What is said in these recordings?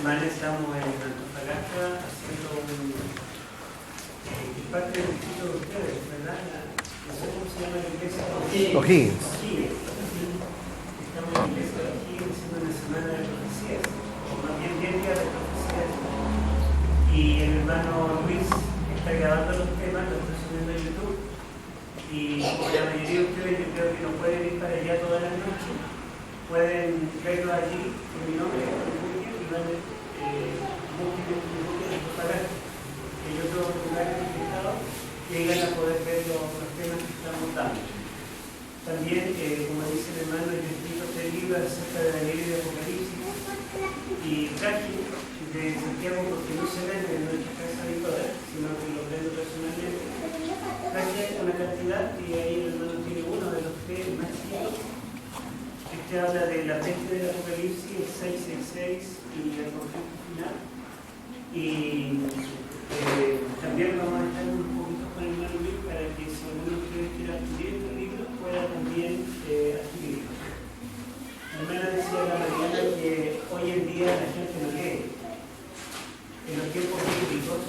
semana estamos en Antofagasta haciendo parte del distrito de ustedes, ¿verdad? No sé cómo se llama la iglesia. O'Higgins. Estamos en la iglesia de O'Higgins haciendo una semana de profecías, o más bien 10 días de profecías. Y el hermano Luis está grabando los temas, los está subiendo a YouTube. Y como la mayoría de ustedes yo creo que no pueden ir para allá todas las noches, pueden verlo allí en mi nombre, y van busquen Antofagasta, que yo tengo lugares registrados, y ahí van a poder ver los temas que estamos dando. También, como dice el hermano, yo he escrito 3 libros acerca de Daniel y de Apocalipsis, y traje de Santiago, porque no se vende en nuestra casa editora, sino que lo vendo personalmente. Traje una cantidad, y ahí el hermano tiene uno de los 3 más chicos. Este habla de la peste del Apocalipsis, el 666 y el conflicto final. Y también vamos a estar un poquito con el hermano Luis para que si alguno de ustedes quiera adquirir este libro, pueda también adquirirlo. La hermana decía en la mañana que hoy en día la gente no lee. En los tiempos bíblicos,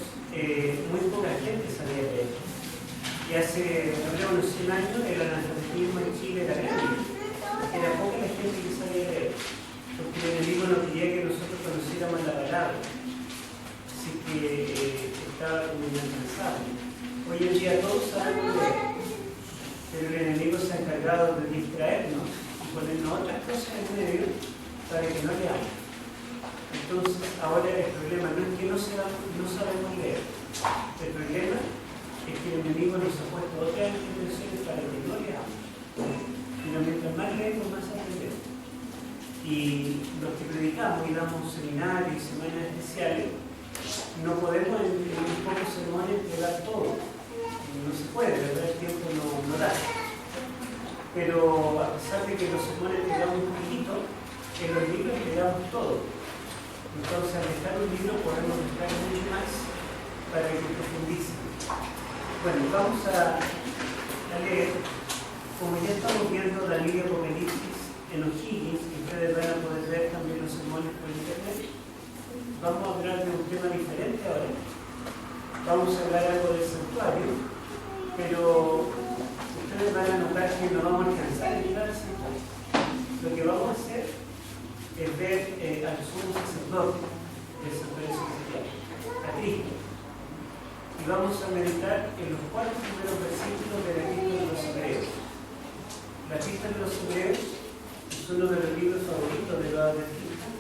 muy poca gente sabía leer. Y hace unos 100 años el analfabetismo en Chile era grande. Era poca la gente que sabía leer, porque el enemigo no quería que nosotros conociéramos la palabra, así que estaba como inalcanzable. Hoy en día todos sabemos leer, pero el enemigo se ha encargado de distraernos y ponernos otras cosas en medio para que no leamos. Entonces ahora el problema no es que no sabemos leer, el problema es que el enemigo nos ha puesto otras intenciones para que no leamos. Pero mientras más leemos, más aprendemos. Y los que predicamos y damos seminarios y semanas especiales, no podemos en un pocos sermones entregar todo. No se puede, ¿verdad? El tiempo no da. Pero a pesar de que los sermones entregamos un poquito, en los libros entregamos todo. Entonces, al dejar un libro podemos dejar mucho más para que profundicen. Bueno, vamos a leer. Como ya estamos viendo la Biblia Apocalipsis en O'Higgins, que ustedes van a poder ver también los sermones por internet, vamos a hablar de un tema diferente ahora. Vamos a hablar algo del santuario, pero ustedes van a notar que no vamos a alcanzar a llegar al santuario. Lo que vamos a hacer es ver al sumo sacerdote del santuario celestial, a Cristo. Y vamos a meditar en los 4 primeros versículos de la Epístola de los Hebreos. La Epístola de los Hebreos es uno de los libros favoritos de los adventistas,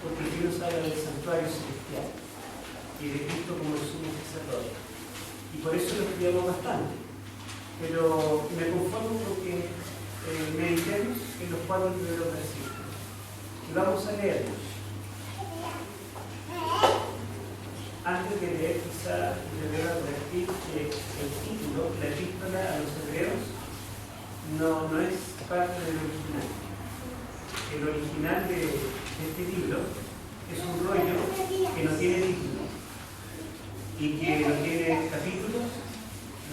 porque aquí nos habla del santuario celestial y de Cristo como el sumo sacerdote. Y por eso lo estudiamos bastante. Pero me conformo con que meditemos en los 4 primeros versículos. Y vamos a leerlos. Antes de leer, quizá debo advertir que el título, la Epístola a los Hebreos, no es parte del original. El original de este libro es un rollo que no tiene título y que no tiene capítulos,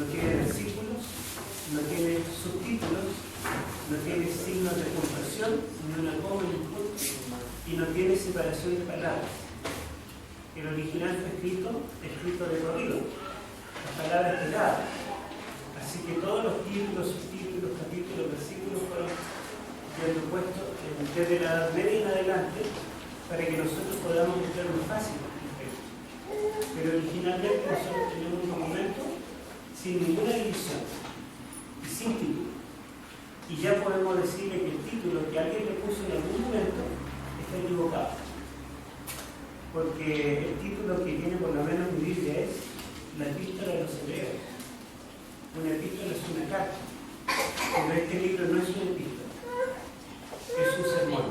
no tiene versículos, no tiene subtítulos, no tiene signos de puntuación, ni una coma ni un punto, y no tiene separación de palabras. El original fue escrito de corrido, las palabras pegadas. Así que todos los títulos, subtítulos, capítulos, versículos fueron puestos desde la Edad Media en adelante para que nosotros podamos entender muy fácil. Pero originalmente nosotros tenemos un documento sin ninguna división y sin título. Y ya podemos decirle que el título que alguien le puso en algún momento está equivocado. Porque el título que tiene por lo menos en mi Biblia es la Epístola de los Hebreos. Una epístola es una carta, pero este libro no es una epístola, es un sermón.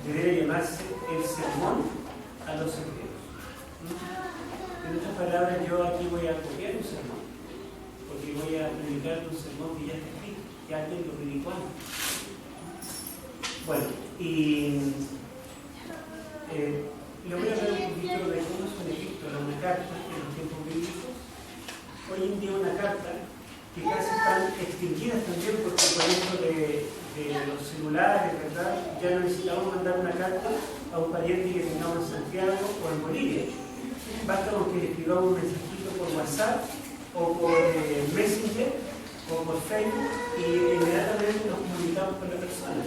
Debería llamarse el sermón a los hebreos. En otras palabras, yo aquí voy a copiar un sermón, porque voy a predicar un sermón que ya está escrito, que alguien lo predicó antes. Bueno, y le voy a hablar un poquito de cómo es una epístola, una carta en los tiempos bíblicos. Hoy en día una carta que casi están extinguidas también porque con esto de los celulares, ¿verdad? Ya no necesitamos mandar una carta a un pariente que tengamos en Santiago o en Bolivia. Basta con que le escribamos un mensajito por WhatsApp o por Messenger o por Facebook y inmediatamente nos comunicamos con la persona.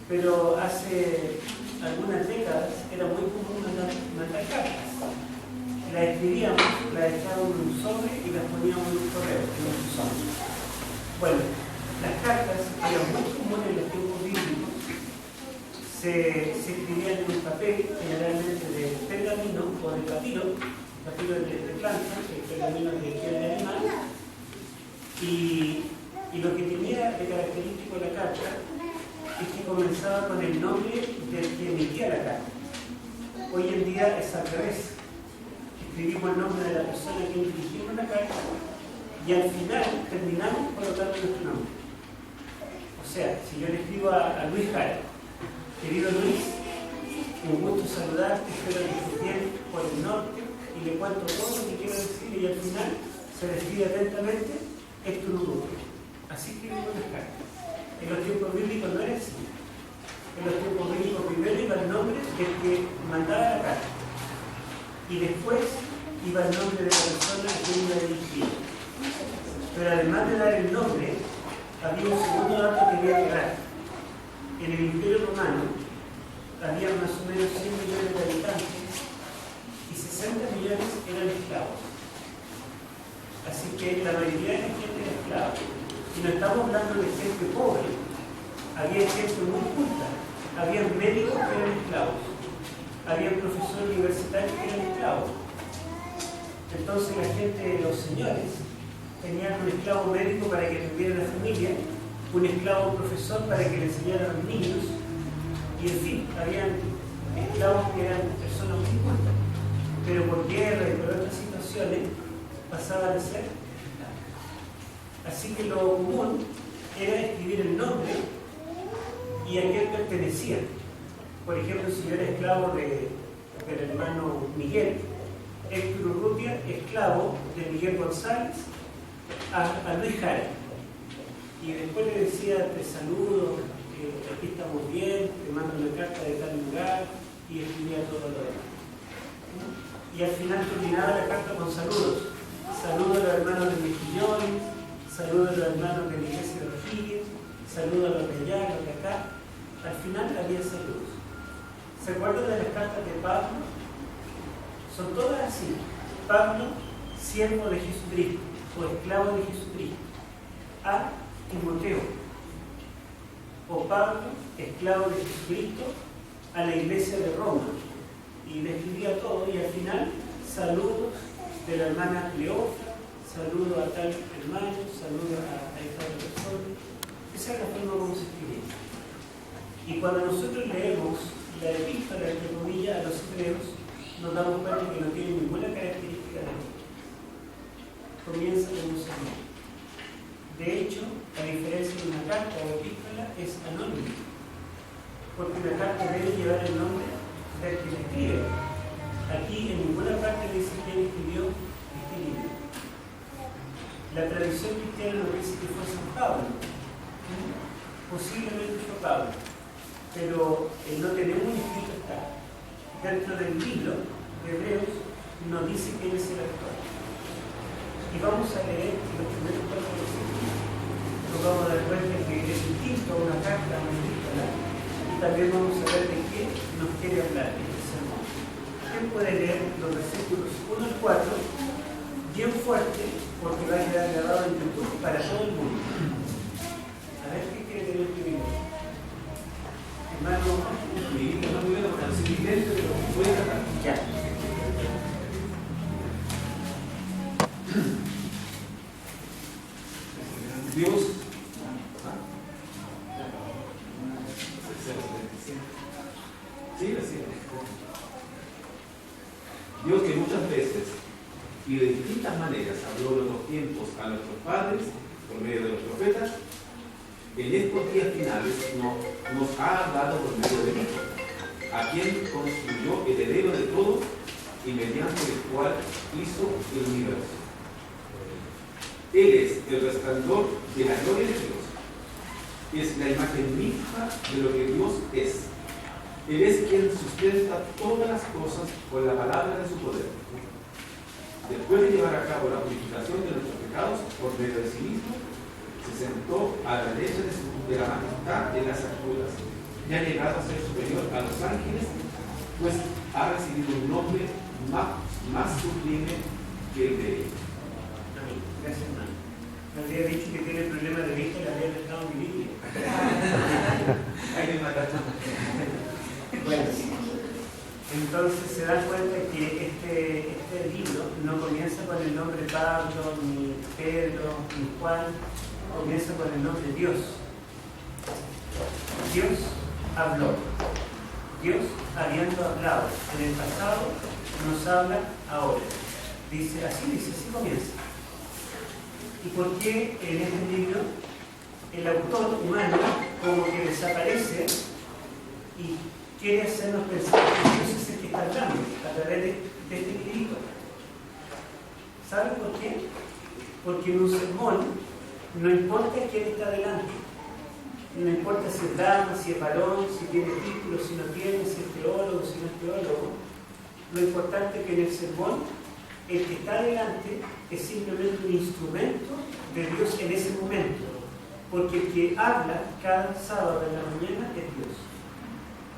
Pero hace algunas décadas era muy común mandar cartas. Las escribíamos, las echábamos en un sobre y las poníamos en un correo, en un buzón. Bueno, las cartas eran muy comunes en los tiempos bíblicos. Se escribían en un papel, generalmente de pergamino o de papiro de planta, el pergamino de piel de animal, y lo que tenía de característico la carta es que comenzaba con el nombre del que emitía la carta. Hoy en día es al revés. Escribimos el nombre de la persona que dirigimos la carta y al final terminamos colocando nuestro nombre. O sea, si yo le escribo a Luis Jara, querido Luis, un gusto saludarte, espero que estés bien por el norte y le cuento todo lo que quiero decir y al final se despide atentamente, esto no ocurre. Así escribimos las cartas. En los tiempos bíblicos no era así. En los tiempos bíblicos primero iba el nombre del que mandaba la carta y después iba el nombre de la persona a quien iba dirigida. Pero además de dar el nombre, había un segundo dato que quería aclarar. En el Imperio Romano había más o menos 100 millones de habitantes y 60 millones eran esclavos. Así que la mayoría de la gente era esclava. Y no estamos hablando de gente pobre, había gente muy culta, había médicos que eran esclavos, había profesores universitarios que eran esclavos. Entonces la gente, los señores, tenían un esclavo médico para que tuviera la familia, un esclavo profesor para que le enseñara a los niños, y en fin, habían esclavos que eran personas muy cultas, pero por guerra y por otras situaciones pasaban a ser esclavos. Así que lo común era escribir el nombre y a quién pertenecía. Por ejemplo, si yo era esclavo del hermano Miguel, Héctor Urrutia, esclavo de Miguel González, a Luis Jara. Y después le decía, te saludo, aquí estamos bien, te mando una carta de tal lugar, y escribía todo lo demás. Y al final terminaba la carta con saludos. Saludo a los hermanos de Mejillones, saludo a los hermanos de la iglesia de O'Higgins, saludo a los de allá, a los de acá. Al final había saludos. ¿Se acuerdan de las cartas de Pablo? Son todas así. Pablo, siervo de Jesucristo, o esclavo de Jesucristo, a Timoteo. O Pablo, esclavo de Jesucristo, a la iglesia de Roma. Y le escribía todo, y al final, saludos de la hermana Cleófila, saludos a tal hermano, saludos a esta otra persona. Esa es la forma como se escribía. Y cuando nosotros leemos la epístola, entre comillas, a los hebreos, nos damos cuenta que no tiene ninguna característica de esto. Comienza con un saludo. De hecho, a diferencia de una carta o epístola, es anónima, porque una carta debe llevar el nombre del que la escribe. Aquí en ninguna parte dice quién escribió este libro. La tradición cristiana nos dice que fue San Pablo. Posiblemente fue Pablo, pero no tenemos un escrito está. Dentro del libro de Hebreos nos dice quién es el autor. Y vamos a leer los primeros 4 versículos. Nos vamos a dar cuenta que es distinto a una carta, a una epístola, y también vamos a ver de qué nos quiere hablar este sermón. ¿Quién puede leer los versículos 1 al 4 bien fuerte, porque va a quedar grabado en YouTube para todo el mundo? A ver qué quiere tener que vivir. Hermano, mi Biblia no me veo para el siguiente, pero voy a tratar. ya. Dios, Dios que muchas veces y de distintas maneras habló en otros tiempos a nuestros padres por medio de los profetas, en estos días finales nos ha hablado por medio de Cristo, a quien construyó el heredero de todo y mediante el cual hizo el universo. Él es el resplandor de la gloria de Dios, es la imagen misma de lo que Dios es, Él es quien sustenta todas las cosas con la palabra de su poder. Después de llevar a cabo la purificación de nuestros pecados por medio de sí mismo, se sentó a la derecha de la majestad en las alturas y ha llegado a ser superior a los ángeles, pues ha recibido un nombre más sublime que el de ellos. Gracias, hermano. Me había dicho que tiene problemas de vista y la había dejado en mi Biblia. Hay que matar. Bueno, entonces se dan cuenta que este libro no comienza con el nombre Pablo, ni Pedro, ni Juan, comienza con el nombre Dios. Dios habló. Dios, habiendo hablado en el pasado, nos habla ahora. Así comienza. ¿Y por qué en este libro el autor humano como que desaparece y quiere hacernos pensar que Dios es el que está hablando a través de este escrito? ¿Saben por qué? Porque en un sermón no importa quién está delante, no importa si es dama, si es varón, si tiene título, si no tiene, si es teólogo, si no es teólogo. Lo importante es que en el sermón el que está delante es simplemente un instrumento de Dios en ese momento, porque el que habla cada sábado en la mañana es Dios.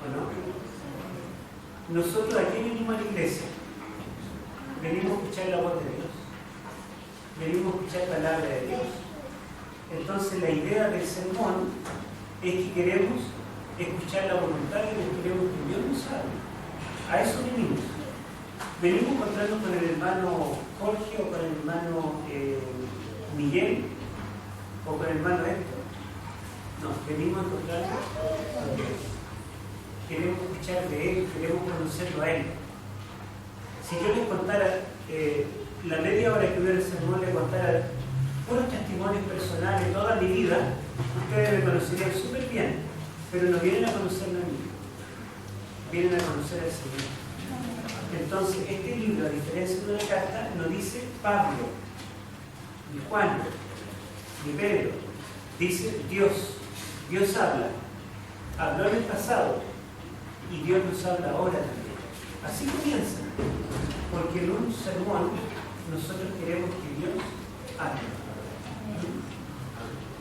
¿O no? Nosotros aquí venimos a la iglesia, venimos a escuchar la voz de Dios, venimos a escuchar la palabra de Dios. Entonces la idea del sermón es que queremos escuchar la voluntad de Dios, queremos que Dios nos hable. A eso venimos. Venimos a encontrarnos con el hermano Jorge o con el hermano Miguel o con el hermano Héctor. No, venimos a encontrarnos con Dios. Queremos escuchar de Él, queremos conocerlo a Él. Si yo les contara la media hora que hubiera el sermón, les contara puros testimonios personales toda mi vida, ustedes me conocerían súper bien, pero no vienen a conocerme a mí, vienen a conocer al Señor. Entonces, este libro, a diferencia de una carta, no dice Pablo, ni Juan, ni Pedro, dice Dios. Dios habla, habló en el pasado y Dios nos habla ahora también. Así comienza, porque en un sermón nosotros queremos que Dios hable.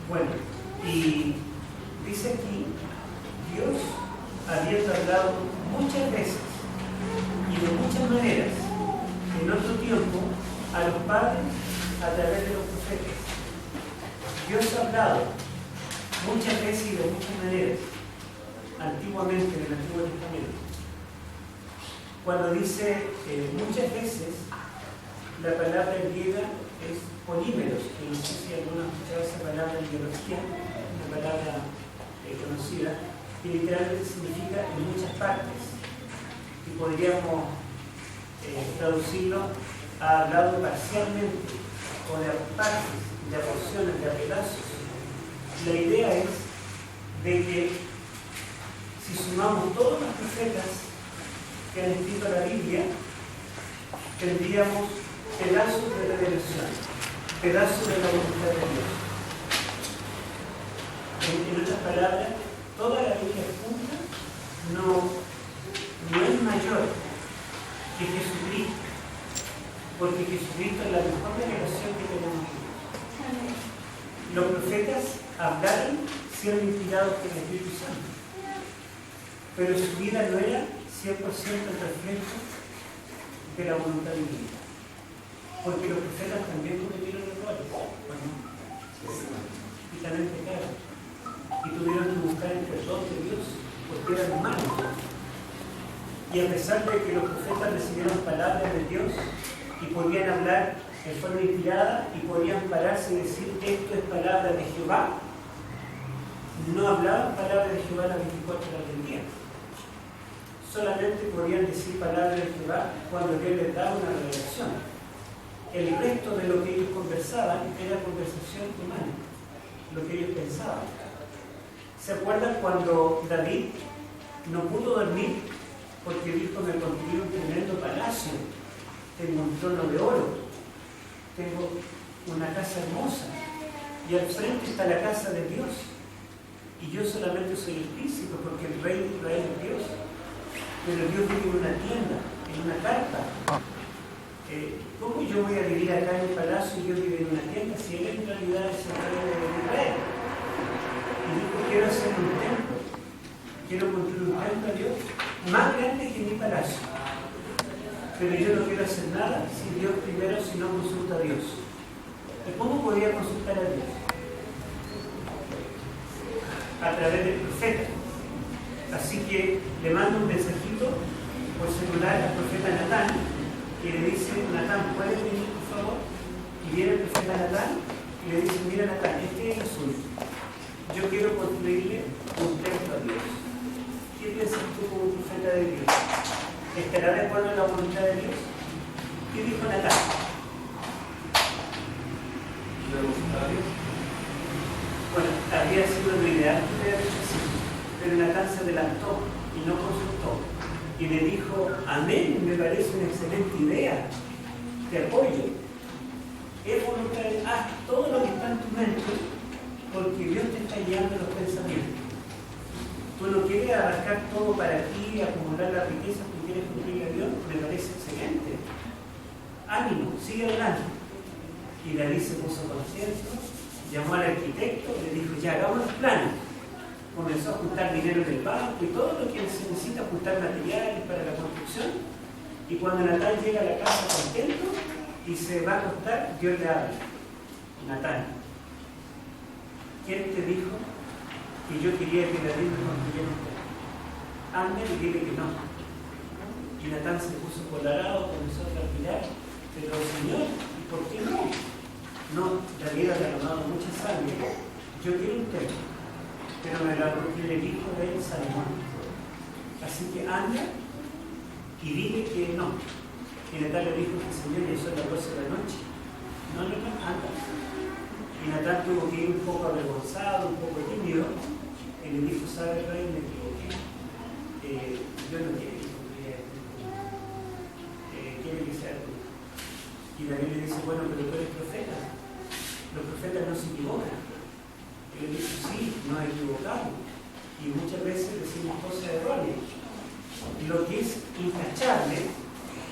Bueno, y dice aquí, Dios, habiendo hablado muchas veces y de muchas maneras, en otro tiempo, a los padres a través de los profetas. Dios ha hablado muchas veces y de muchas maneras, antiguamente en el Antiguo Testamento. Cuando dice muchas veces, la palabra griega es polímeros, que no sé si alguno ha escuchado esa palabra en biología, una palabra conocida, que literalmente significa en muchas partes. Y podríamos traducirlo a hablado parcialmente, o de partes, de porciones, de pedazos. La idea es de que si sumamos todos los profetas que han escrito la Biblia, tendríamos pedazos de revelación, pedazos de la voluntad de Dios. En otras palabras, toda la Biblia junta no es mayor que Jesucristo, porque Jesucristo es la mejor revelación que tenemos. Los profetas hablaron siendo inspirados por el Espíritu Santo, pero su vida no era 100% el reflejo de la voluntad divina, porque los profetas también cometieron errores, y también pecaron, y tuvieron que buscar el perdón de Dios, porque eran humanos. Y a pesar de que los profetas recibieron palabras de Dios y podían hablar de forma inspirada y podían pararse y decir esto es palabra de Jehová, no hablaban palabras de Jehová las 24 horas del día. Solamente podían decir palabras de Jehová cuando Dios les daba una revelación. El resto de lo que ellos conversaban era conversación humana, lo que ellos pensaban. ¿Se acuerdan cuando David no pudo dormir? Porque dijo, me construí un tremendo palacio, tengo un trono de oro, tengo una casa hermosa, y al frente está la casa de Dios, y yo solamente soy el príncipe, porque el rey de Israel es Dios. pero Dios vive en una tienda, en una carpa. ¿Cómo yo voy a vivir acá en el palacio y yo vivo en una tienda si Él en realidad es el rey de Israel? Y dijo, quiero hacer un templo, quiero construir un templo a Dios más grande que mi palacio. Pero yo no quiero hacer nada si Dios primero, si no consulta a Dios. ¿Y cómo podría consultar a Dios? A través del profeta. Así que le mando un mensajito por celular al profeta Natán y le dice, Natán, ¿puedes venir por favor? Y viene el profeta Natán y le dice, mira Natán, este es el asunto. Yo quiero construirle un templo a Dios. ¿Qué piensas tú como profeta de Dios? ¿Estará de acuerdo en la voluntad de Dios? ¿Qué dijo Natán? Bueno, había sido lo ideal que hubiera hecho así, pero Natán se adelantó y no consultó. Y le dijo, amén, me parece una excelente idea, te apoyo. Es voluntad, haz todo lo que está en tu mente, porque Dios te está guiando los pensamientos. Tú no quieres abarcar todo para ti, acumular la riqueza que quieres cumplir a Dios, me parece excelente. Ánimo, sigue adelante. Y David se puso contento, llamó al arquitecto y le dijo, ya, hagamos los planes. Comenzó a juntar dinero en el banco y todo lo que se necesita, juntar materiales para la construcción. Y cuando Natán llega a la casa contento y se va a acostar, Dios le habla. Natán, ¿quién te dijo que yo quería que David me construyera un templo? Anda y dile que no. Y Natán se puso colorado, comenzó a transpirar, pero Señor, ¿y por qué no? No, David ha derramado mucha sangre. Yo quiero un templo, pero me la construye el hijo de él, Salomón. Así que anda y dile que no. Y Natán le dijo que Señor, ya son las 12 de la noche. No, anda. Y Natán tuvo que ir un poco avergonzado, un poco tímido, y le dijo, ¿sabe, rey? Me equivoqué. Yo no quiero que construya esto. Quiere que sea tú. Y David le dice, bueno, pero tú eres profeta. Los profetas no se equivocan. Y él dice, sí, nos equivocamos. Y muchas veces decimos cosas erróneas. Lo que es intachable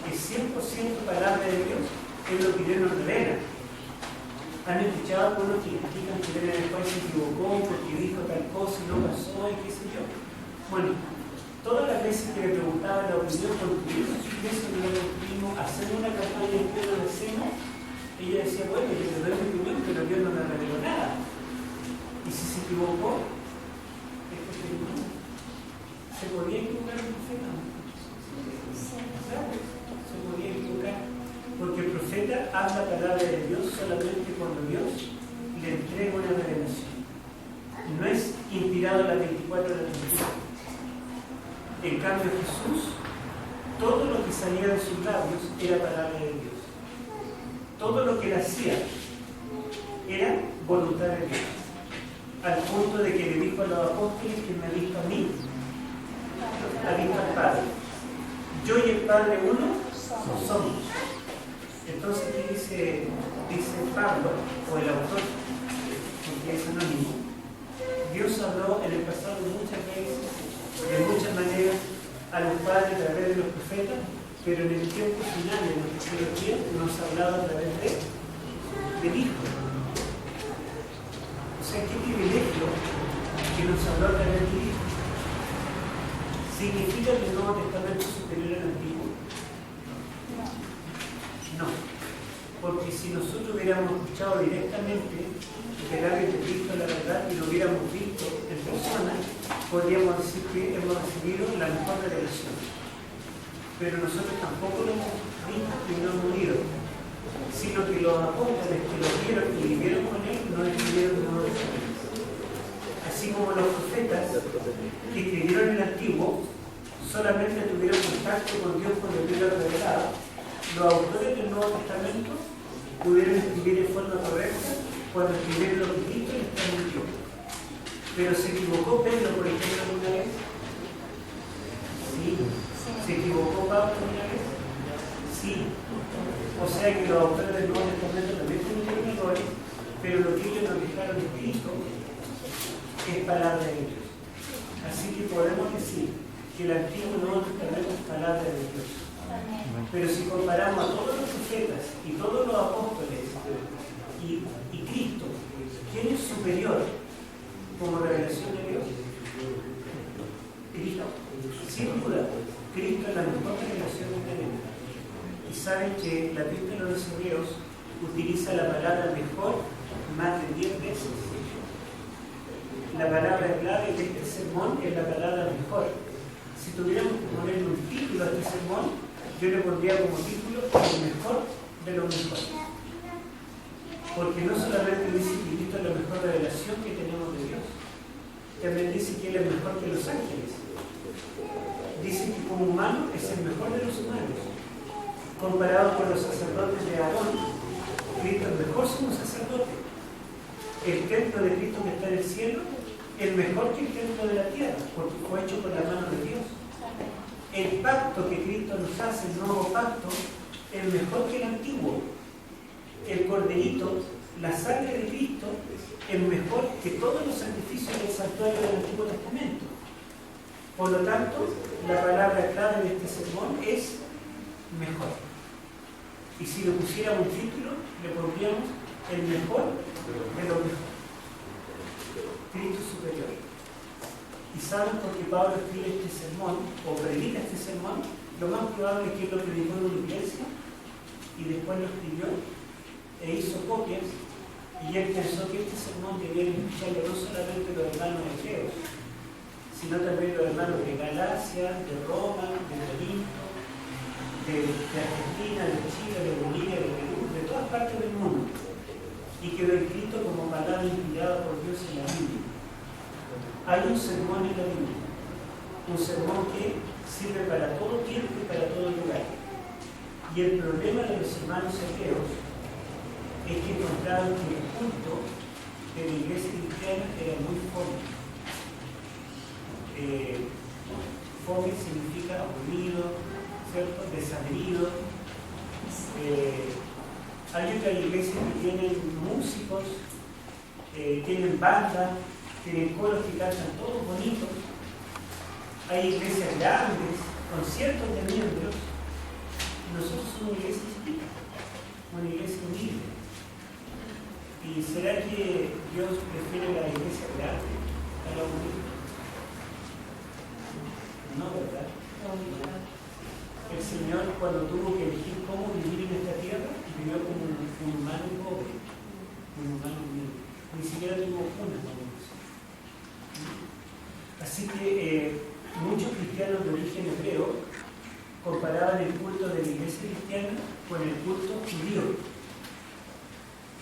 es 100% palabra de Dios, es lo que Dios nos revela. Han escuchado algunos que critican que Dios después se equivocó porque dijo tal cosa y no pasó y qué sé yo. Bueno, todas las veces que le preguntaba la opinión, construimos su iglesia, no la construimos, hacemos una campaña en pleno de cena, ella decía, bueno, yo le doy mi opinión, pero Dios no me reveló nada. Y si se equivocó, ¿se podía equivocar el profeta? ¿Sabes? Se podía equivocar. Porque el profeta habla palabra de Dios solamente cuando Dios le entrega una revelación. No es inspirado a las 24 horas del día. En cambio Jesús, todo lo que salía de sus labios era palabra de Dios. Todo lo que él hacía era voluntad de Dios. Al punto de que le dijo a los apóstoles que me ha visto a mí, ha visto al Padre. Yo y el Padre uno somos. Entonces, ¿qué dice Pablo, o el autor, porque es anónimo? Dios habló en el pasado muchas veces, de muchas maneras, a los padres a través de los profetas, pero en el tiempo final, en los primeros días, nos ha hablado a través del Hijo. O sea, qué privilegio que nos habló a través del Hijo. ¿Significa que el Nuevo Testamento es superior al Antiguo? No, porque si nosotros hubiéramos escuchado directamente el árbitro de Cristo la verdad y lo hubiéramos visto en persona, podríamos decir que hemos recibido la mejor revelación. Pero nosotros tampoco lo hemos visto y no hemos ido, sino que los apóstoles que lo vieron y vivieron con él no escribieron el Nuevo Testamento. Así como los profetas que escribieron el Antiguo solamente tuvieron contacto con Dios cuando Dios lo revelaba, los autores del Nuevo Testamento pudieron escribir en forma correcta cuando escribieron lo que Cristo les transmitió. Pero ¿se equivocó Pedro, por ejemplo, alguna vez? Sí. ¿Se equivocó Pablo alguna vez? Sí. O sea que los autores del Nuevo Testamento también cometieron errores, pero lo que ellos nos dejaron escrito es palabra de Dios. Así que podemos decir que el Antiguo y Nuevo Testamento es palabra de Dios. Pero si comparamos a todos los profetas y todos los apóstoles y Cristo, ¿quién es superior como revelación de Dios? Cristo. Sin duda, Cristo es la mejor revelación que tenemos. Y saben que la Biblia de los Hebreos utiliza la palabra mejor más de 10 veces. La palabra clave de este sermón es la palabra mejor. Si tuviéramos que ponerle un título a este sermón, yo le pondría como título el mejor de lo mejor. Porque no solamente dice que Cristo es la mejor revelación que tenemos de Dios, también dice que Él es mejor que los ángeles. Dice que como humano es el mejor de los humanos. Comparado con los sacerdotes de Aarón, Cristo es mejor como sacerdote. El templo de Cristo que está en el cielo es mejor que el templo de la tierra, porque fue hecho por la mano de Dios. El pacto que Cristo nos hace, el nuevo pacto, es mejor que el antiguo. El corderito, la sangre de Cristo, es mejor que todos los sacrificios del santuario del Antiguo Testamento. Por lo tanto, la palabra clave de este sermón es mejor. Y si le pusiéramos un título, le pondríamos el mejor de lo mejor. Cristo superior. Y saben por qué Pablo escribe este sermón, o predica este sermón, lo más probable es que él lo predicó en una iglesia y después lo escribió e hizo copias, y él pensó que este sermón debía escucharlo no solamente los hermanos hebreos, sino también los hermanos de Galacia, de Roma, de Corinto, de Argentina, de Chile, de Bolivia, de Perú, de todas partes del mundo, y quedó escrito como palabra inspirada por Dios en la Biblia. Hay un sermón en la Biblia, un sermón que sirve para todo tiempo y para todo lugar. Y el problema de los hermanos hebreos es que encontraron que el culto de la iglesia cristiana era muy fome. Fome significa aburrido, ¿cierto? Desabrido. Hay otras iglesias que tienen músicos, tienen bandas, tienen coros que cantan todos bonitos. Hay iglesias grandes, con cientos de miembros. Nosotros somos una iglesia chiquita, una iglesia humilde. ¿Y será que Dios prefiere la iglesia grande a la humilde? No, ¿verdad? El Señor, cuando tuvo que elegir cómo vivir en esta tierra, vivió como un humano pobre, un humano humilde. Ni siquiera tuvo una familia. Así que muchos cristianos de origen hebreo comparaban el culto de la iglesia cristiana con el culto judío.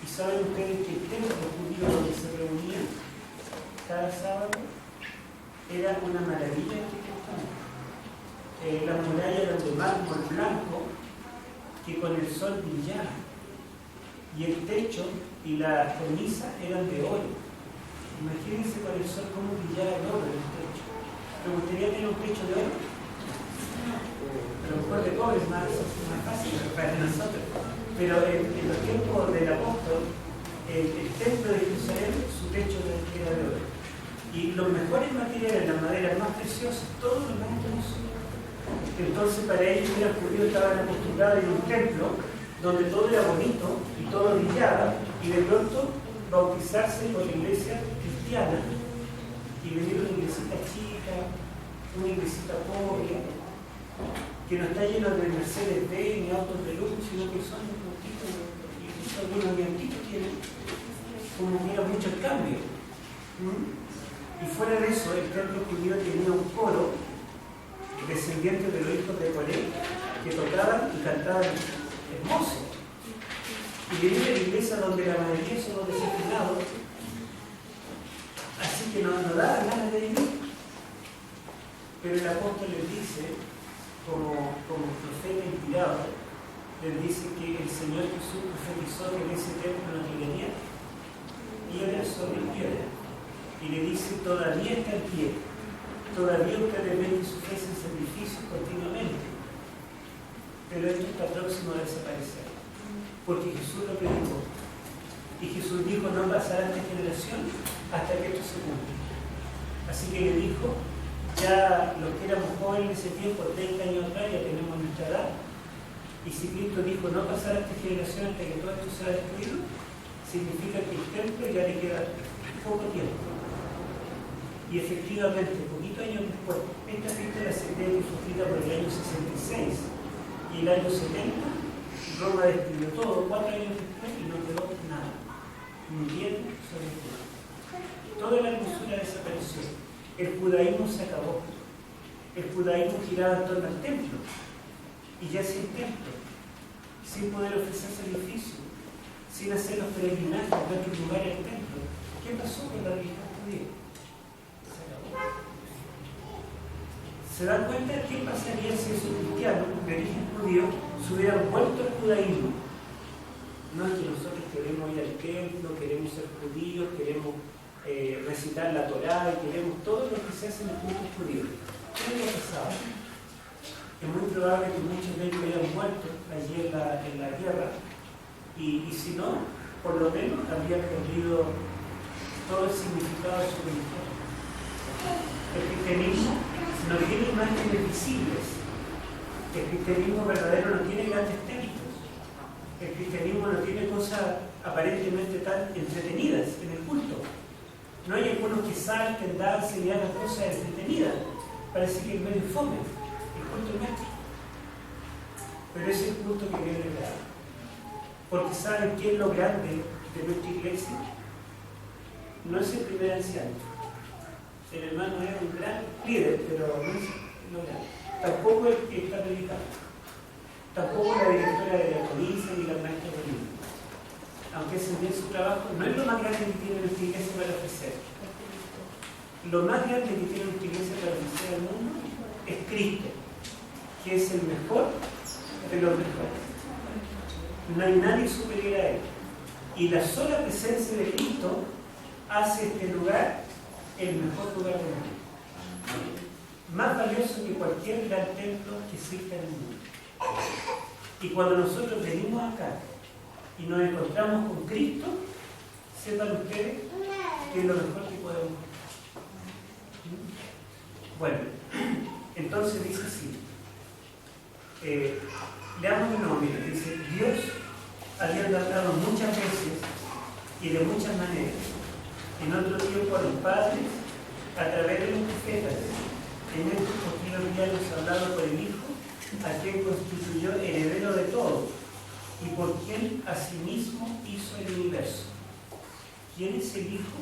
¿Y saben ustedes que el templo judío donde se reunían cada sábado era una maravilla arquitectónica? Las murallas eran de mármol blanco que con el sol brillaba, y el techo y la cornisa eran de oro. Imagínense con el sol cómo brillaba el oro en el techo. ¿Me gustaría tener un techo de oro? A lo mejor de cobre es más fácil para nosotros. Pero en los tiempos del apóstol, el templo de Jerusalén, su techo era de oro. Y los mejores materiales, las maderas más preciosas, todos los más hermosos. Entonces para ellos que eran judíos estaban acostumbrados a ir a un templo donde todo era bonito y todo brillaba, y de pronto bautizarse por la iglesia cristiana y venir a una iglesita chica, una iglesita pobre, que no está lleno de Mercedes-Benz ni autos de lujo, sino que son un poquito, y algunos diantitos tienen, como que era mucho el cambio. Y fuera de eso, el templo judío tenía un coro descendientes de los hijos de Coré que tocaban y cantaban hermoso. Y venía a la iglesia donde la mayoría son los desafinados, así que no daban ganas de vivir. Pero el apóstol les dice, como profeta inspirado, les dice que el Señor Jesús profetizó que en ese templo no llegaría piedra sobre piedra, y le dice: todavía está en pie, todavía ustedes ven que se ofrecen sacrificios continuamente, pero esto está próximo a desaparecer, porque Jesús lo predicó, y Jesús dijo: no pasará esta generación hasta que esto se cumpla. Así que le dijo: Ya los que éramos jóvenes en ese tiempo, 30 años atrás, ya tenemos nuestra edad. Y si Cristo dijo no pasar a esta generación hasta que todo esto sea destruido, significa que el templo ya le queda poco tiempo. Y efectivamente, poquito años después, esta epístola se lee suscrita por el año 66 y el año 70, Roma destruyó todo, 4 años después y no quedó nada. Ni bien sobre el tema. Toda la hermosura desapareció. El judaísmo se acabó. El judaísmo giraba en torno al templo. Y ya sin templo, sin poder ofrecer sacrificio, sin hacer los peregrinajes de otros lugares al templo. ¿Qué pasó con la religión judía? Se acabó. ¿Se dan cuenta qué pasaría si esos cristianos de origen judío se hubieran vuelto al judaísmo? No es que nosotros queremos ir al templo, queremos ser judíos, queremos recitar la Torá y queremos todo lo que se hace en el culto judío. ¿Qué hubiera pasado? Es muy probable que muchos de ellos hubieran muerto allí en la guerra y si no, por lo menos habrían perdido todo el significado de su religión. El cristianismo no tiene imágenes visibles. El cristianismo verdadero no tiene grandes templos. El cristianismo no tiene cosas aparentemente tan entretenidas en el culto. No hay algunos que salten, dancen y hagan cosas entretenidas. Parece que es medio fome. El culto es nuestro. Pero es el culto que Dios le da. Porque ¿saben qué es lo grande de nuestra iglesia? No es el primer anciano. El hermano es un gran líder, pero no es lo grande. Tampoco el que está predicando. Tampoco la directora de la diaconisa ni la maestra de niños. Aunque ese es bien su trabajo, no es lo más grande que tiene nuestra iglesia para ofrecer. Lo más grande que tiene nuestra iglesia para ofrecer al mundo es Cristo, que es el mejor de los mejores. No hay nadie superior a Él. Y la sola presencia de Cristo hace este lugar el mejor lugar del mundo. Más valioso que cualquier gran templo que exista en el mundo. Y cuando nosotros venimos acá y nos encontramos con Cristo, sepan ustedes que es lo mejor que podemos hacer. Bueno, entonces dice así. Leamos de nuevo, mire, dice, Dios, habiendo hablado muchas veces y de muchas maneras, en otro tiempo a los padres, a través de los profetas, en estos posteriores días nos ha hablado por el Hijo, a quien constituyó heredero de todo, y por quien asimismo hizo el universo. ¿Quién es el Hijo?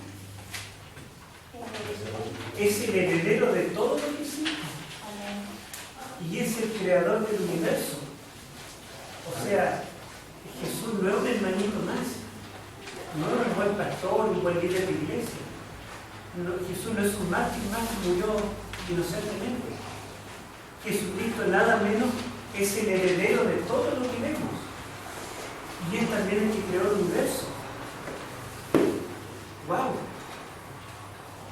Es el heredero de todo lo que existe. Y es el creador del universo. O sea, Jesús no es un hermanito más. No es un buen pastor, un buen líder de iglesia. No, Jesús no es un mártir más que murió inocentemente. Jesucristo nada menos es el heredero de todo lo que vemos. Y es también el que creó el universo. ¡Wow!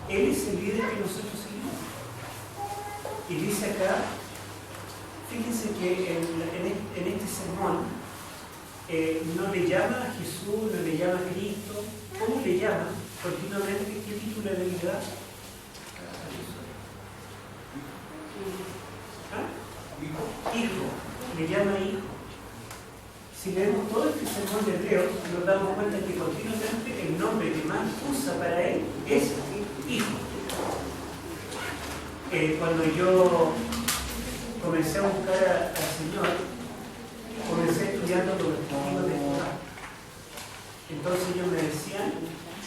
Él es el líder que nosotros seguimos. Y dice acá, fíjense que en este sermón no le llama a Jesús, no le llama a Cristo. ¿Cómo le llama? Continuamente, ¿qué título le da? ¿Ah? Hijo. Le llama hijo. Si leemos todo este sermón de Hebreos, nos damos cuenta que continuamente el nombre que más usa para él es hijo. Cuando yo comencé a buscar al Señor, comencé estudiando los testigos de Jehová. Entonces ellos me decían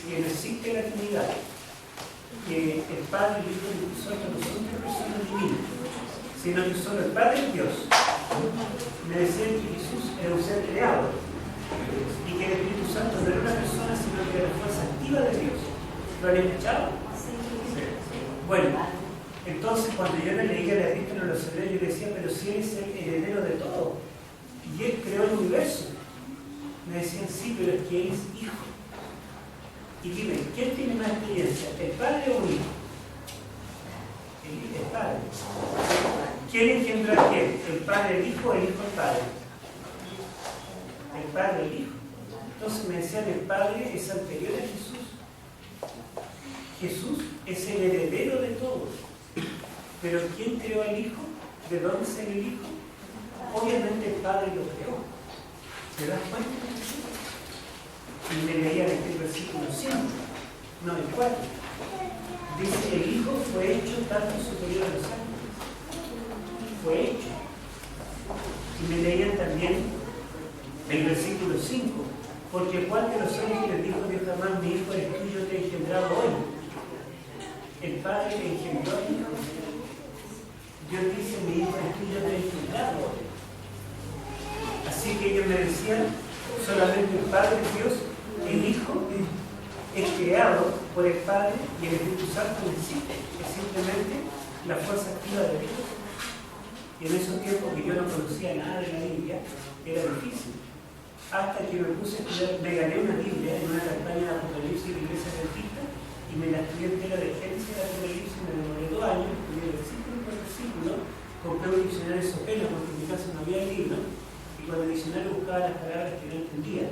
que no existe la Trinidad, que el Padre, el Hijo y el Espíritu Santo no son tres personas divinas, sino que solo el Padre es Dios. Me decían que Jesús era un ser creado y que el Espíritu Santo no era una persona, sino que era la fuerza activa de Dios. ¿Lo han escuchado? Sí. Bueno, entonces cuando yo le leía la epístola a los hebreos, yo le decía, pero si Él es el heredero de todo y Él creó el universo. Me decían, sí, pero es que Él es hijo. Y dime, ¿quién tiene más experiencia? ¿El padre o un hijo? El padre. ¿Quién engendró a quién? ¿El padre el hijo o el hijo el padre? El padre el hijo. Entonces me decían, el padre es anterior a Jesús. Jesús es el heredero de todos. Pero ¿quién creó al Hijo? ¿De dónde salió el Hijo? Obviamente el Padre lo creó. ¿Te das cuenta? Y me leía el versículo 5, no el 4. Dice, el Hijo fue hecho tanto superior a los ángeles. Fue hecho. Y me leían también el versículo 5. Porque cuál de los ángeles dijo Dios jamás, mi Hijo eres tú, yo te he engendrado hoy. El Padre le engendró al Hijo. Dios dice, mi Hijo eres tú, yo te he engendrado hoy. Así que ellos me decían, solamente el Padre es Dios, el Hijo es creado por el Padre y el Espíritu Santo no existe, es simplemente la fuerza activa de Dios. Y en esos tiempos que yo no conocía nada de la Biblia, era difícil. Hasta que me puse a estudiar, me gané una Biblia en una campaña de Apocalipsis de la Iglesia Adventista y me la estudié entera de Génesis de Apocalipsis, me demoré 2 años, estudié versículo por versículo, compré un diccionario Sopena porque en mi casa no había libro, y cuando el diccionario buscaba las palabras que no entendía.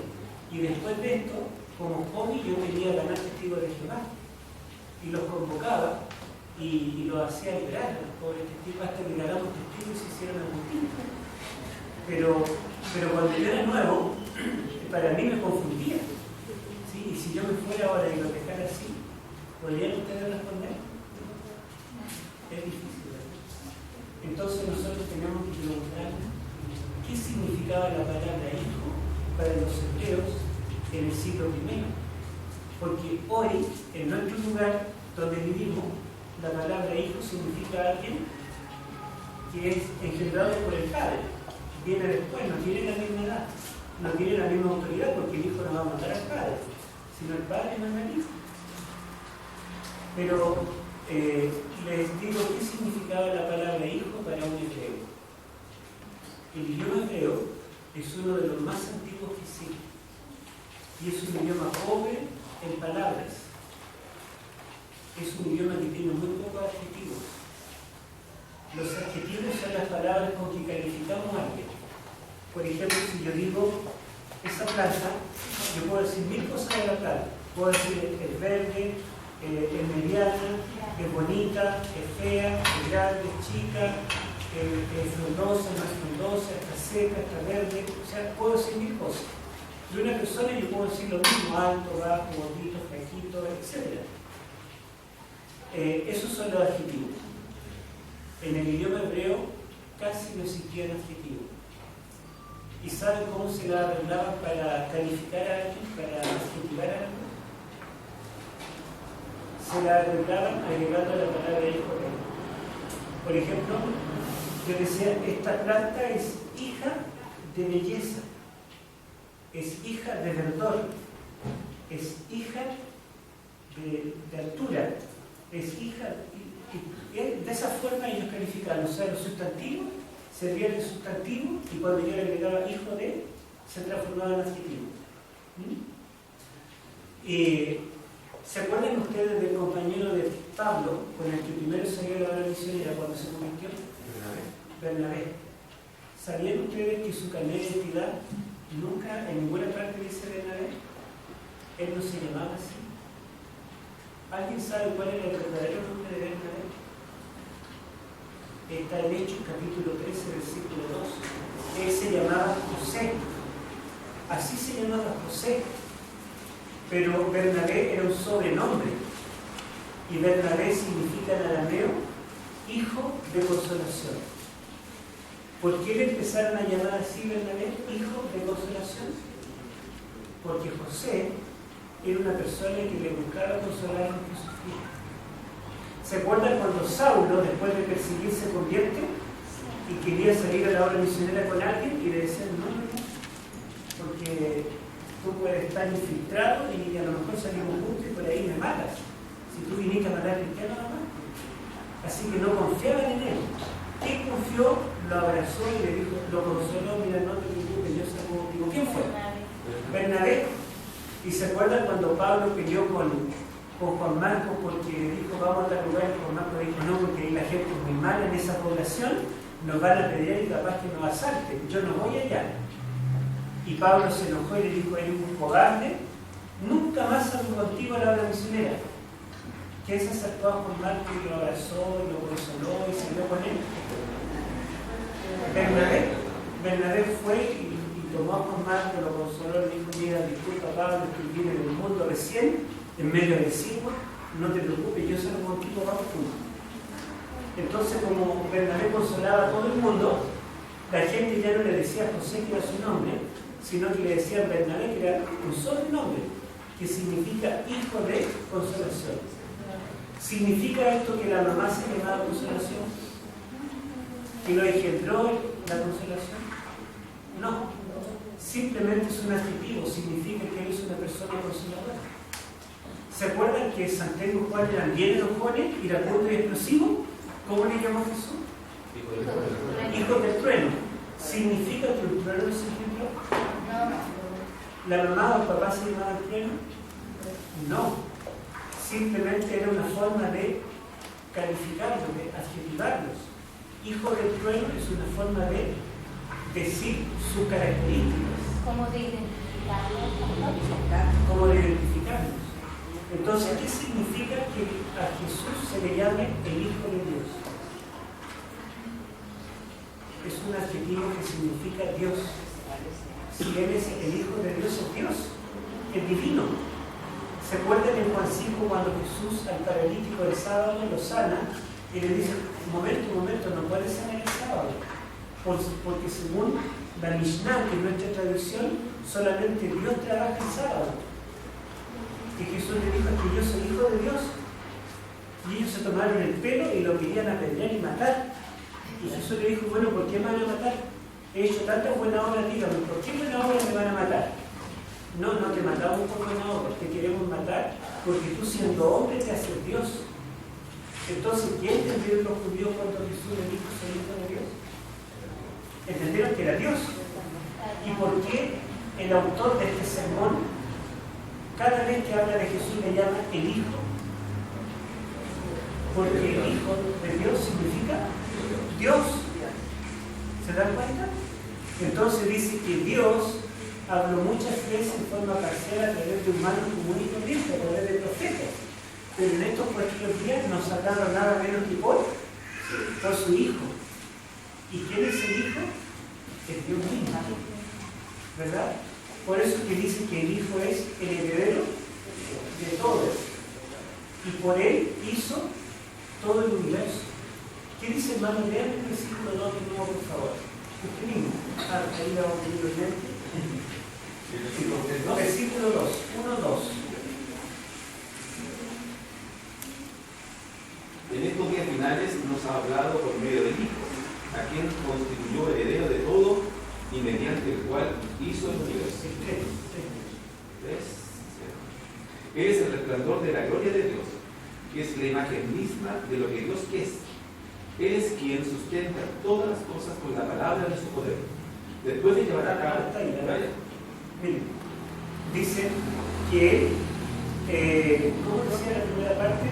Y después de esto, como hobby, yo quería ganar testigos de Jehová. Y los convocaba y los hacía llorar, los pobres testigos, hasta que ganamos testigos y se hicieron agustín. Pero cuando yo era nuevo, para mí me confundía. ¿Sí? Y si yo me fuera ahora y lo dejara así, ¿podrían ustedes responder? Es difícil, ¿verdad? Entonces nosotros tenemos que preguntar qué significaba la palabra hijo para los hebreos en el siglo I. Porque hoy, en nuestro lugar donde vivimos, la palabra hijo significa alguien que es engendrado por el Padre. Viene después, no tiene la misma edad, no tiene la misma autoridad, porque el hijo no va a mandar al Padre, sino el Padre manda al hijo. Pero les digo qué significaba la palabra hijo para un hebreo. El idioma hebreo es uno de los más antiguos que existe. Y es un idioma pobre en palabras. Es un idioma que tiene muy pocos adjetivos. Los adjetivos son las palabras con que calificamos a alguien. Por ejemplo, si yo digo esa planta, yo puedo decir 1000 cosas de la planta. Puedo decir es verde, es mediana, es bonita, es fea, es grande, es chica, es frondosa, no es frondosa, está seca, está verde. O sea, puedo decir 1000 cosas. De una persona yo puedo decir lo mismo, alto, bajo, gordito, flaquito, etc. Esos son los adjetivos. En el idioma hebreo casi no existían adjetivos. ¿Y saben cómo se la arreglaban para calificar a alguien, para adjetivar a alguien? Se la arreglaban agregando la palabra hijo de él. Por ejemplo, yo decía, esta planta es hija de belleza, es hija de verdor, es hija de altura, es hija... De esa forma ellos calificaban, o sea, los sustantivos servían de sustantivo y cuando yo le agregaba hijo de, se transformaba en adjetivo. ¿Se acuerdan ustedes del compañero de Pablo con el que primero salió de la obra misionera cuando se convirtió? Bernabé. ¿Sabían ustedes que su carnet de identidad nunca en ninguna parte dice Bernabé? Él no se llamaba así. ¿Alguien sabe cuál era el verdadero nombre de Bernabé? Está en Hechos capítulo 13, versículo 2. Él se llamaba José. Así se llamaba José. Pero Bernabé era un sobrenombre. Y Bernabé significa en arameo hijo de consolación. ¿Por qué le empezaron a llamar así Bernabé? Hijo de consolación. Porque José era una persona que le buscaba consolar a Jesucristo. ¿Se acuerdan cuando Saulo, después de perseguir, se convierte y quería salir a la obra misionera con alguien y le decían, no, porque tú puedes estar infiltrado y a lo mejor salimos juntos y por ahí me matas? Si tú viniste a matar a cristiano, no matas. Así que no confiaban en él. ¿Quién confió? Lo abrazó y le dijo, lo consoló, mira, no te preocupes, yo salgo contigo. ¿Quién fue? Bernabé. ¿Y se acuerdan cuando Pablo peleó con Juan Marcos porque dijo vamos a tal lugar? Y Juan Marcos dijo no, porque ahí la gente es muy mala en esa población, nos van a pelear y capaz que nos asalten, yo no voy allá. Y Pablo se enojó y le dijo, eres un cobarde, nunca más salgo contigo a la obra misionera. ¿Quién se acercó a Juan Marcos y lo abrazó y lo consoló y salió con él? Bernabé fue y tomó a Juan Marcos, lo consoló, le dijo: mira, disculpa Pablo, que viene del mundo recién, en medio del siglo, no te preocupes, yo salgo contigo, vamos juntos. Entonces, como Bernabé consolaba a todo el mundo, la gente ya no le decía José, que era su nombre, sino que le decían Bernabé, que era un solo nombre, que significa hijo de consolación. ¿Significa esto que la mamá se llamaba consolación? ¿Que lo engendró la consolación? No. Simplemente es un adjetivo, significa que él es una persona consoladora. ¿Se acuerdan que Santiago y Juan eran bien enojones, iracundos y explosivos? ¿Cómo le llamó Jesús? Hijo del trueno. ¿Significa que un trueno se engendró? ¿La mamá o el papá se llamaban trueno? No. Simplemente era una forma de calificarlos, de adjetivarlos. Hijo del trueno es una forma de decir sus características. Como de identificarlos. Como de identificarlos. Entonces, ¿qué significa que a Jesús se le llame el Hijo de Dios? Es un adjetivo que significa Dios. Si Él es el Hijo de Dios, es Dios, es divino. ¿Se acuerdan en Juan 5 cuando Jesús al paralítico del sábado lo sana y le dice: un momento, no puedes sanar el sábado? Porque según la Mishnah, que es nuestra tradición, solamente Dios trabaja el sábado. Y Jesús le dijo: que yo soy hijo de Dios. Y ellos se tomaron el pelo y lo querían apedrear y matar. Y Jesús le dijo: bueno, ¿por qué me van a matar? He hecho tanta buena obra, dígame, ¿por qué buena obra me van a matar? No te matamos por buena obra, te queremos matar porque tú, siendo hombre, te haces Dios. Entonces, ¿qué entendieron los judíos cuando Jesús le dijo: soy hijo de Dios? Entendieron que era Dios. ¿Y por qué el autor de este sermón, cada vez que habla de Jesús, le llama el Hijo? Porque el Hijo de Dios significa Dios. ¿Se dan cuenta? Entonces dice que Dios habló muchas veces en forma parcial a través de humanos comunes y corrientes, a través de profetas. Pero en estos cuantos días nos hablaron nada menos que por su Hijo. ¿Y quién es el Hijo? Es Dios mismo. ¿Verdad? Por eso que dice que el Hijo es el heredero de todos. Y por Él hizo todo el universo. ¿Qué dice, hermano? Lean el versículo 2 de nuevo, por favor. Usted mismo. Ahí vamos a ir lento. Versículo 2. 1, 2. En estos días finales nos ha hablado por medio del Hijo, a quien constituyó heredero de todo y mediante el cual hizo el universo. Él es el resplandor de la gloria de Dios, que es la imagen misma de lo que Dios es. Él es quien sustenta todas las cosas con la palabra de su poder. Después de llevar a cabo... Miren, dice que Él, ¿cómo decía la primera parte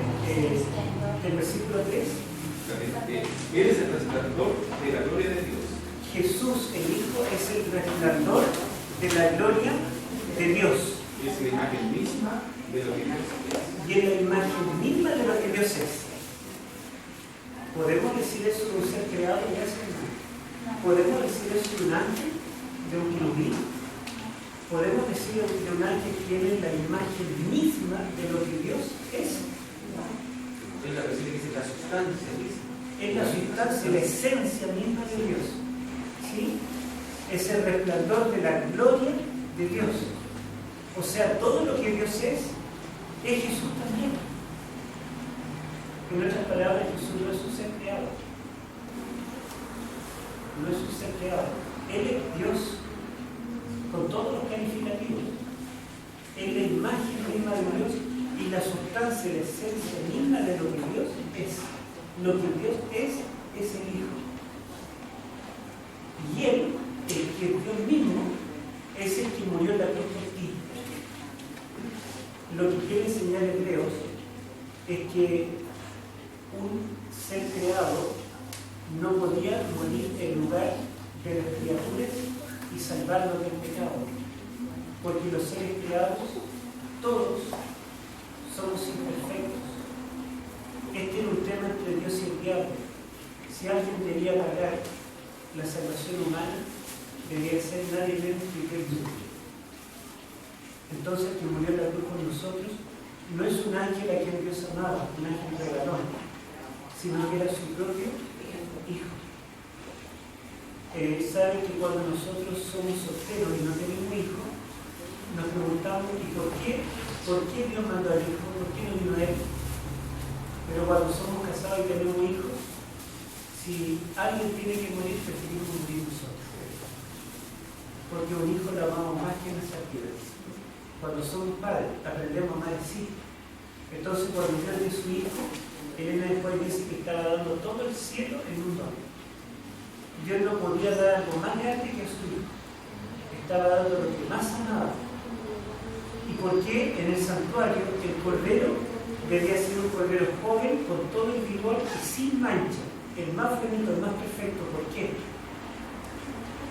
del versículo 3? Él es el resplandor de la gloria de Dios. Jesús, el Hijo, es el resplandor de la gloria de Dios. Es la imagen misma de lo que Dios es. Y es la imagen misma de lo que Dios es. ¿Podemos decir eso de un ser creado? ¿Podemos decir eso de un ángel? ¿De un querubín? ¿Podemos decir de un ángel que tiene la imagen misma de lo que Dios es? Es la versión que dice la sustancia misma. Es la sustancia, la esencia misma de Dios. ¿Sí? Es el resplandor de la gloria de Dios. O sea, todo lo que Dios es Jesús también. En otras palabras, Jesús no es un ser creado. No es un ser creado. Él es Dios con todos los calificativos. Es la imagen misma de Dios y la sustancia, la esencia misma de lo que Dios es. Lo que Dios es el Hijo. Y Él, el que es Dios mismo, es el que murió en la cruz por ti. Lo que quiere enseñar Hebreos es que un ser creado no podía morir en lugar de las criaturas y salvarnos del pecado, porque los seres creados todos somos imperfectos Este era un tema entre Dios y el diablo. Si alguien debía pagar la salvación humana, debía ser nadie menos que Cristo. Entonces, que murió en la cruz por nosotros, no es un ángel a quien Dios amaba, un ángel regalón, sino que era su propio hijo. Saben que cuando nosotros somos solteros y no tenemos hijos, nos preguntamos, ¿y por qué? ¿Por qué Dios mandó al hijo? ¿Por qué no vino él? Pero cuando somos casados y tenemos hijos, si alguien tiene que morir, preferimos morir nosotros. Porque un hijo lo amamos más que nuestras vidas. Cuando somos padres, aprendemos a amar así. Entonces, cuando Dios dio su hijo, Elena después dice que estaba dando todo el cielo en un don. Dios no podía dar algo más grande que a su hijo. Estaba dando lo que más amaba. ¿Y por qué en el santuario el cordero debía ser un cordero joven, con todo el vigor y sin mancha? El más bonito, el más perfecto. ¿Por qué?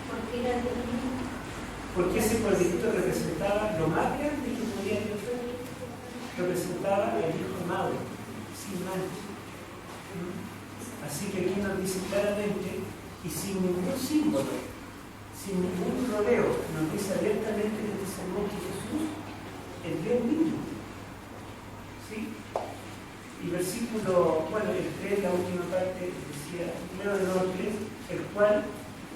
Porque era divino. Porque ese corderito representaba lo más grande que podía Dios ser. Representaba al Hijo amado, sin mancha. Así que aquí nos dice claramente, y sin ningún símbolo, sin ningún rodeo, nos dice abiertamente en este sermón que Jesús es Dios mismo. ¿Sí? Y versículo, bueno, el 3, la última parte, decía, primero de los 3, el cual,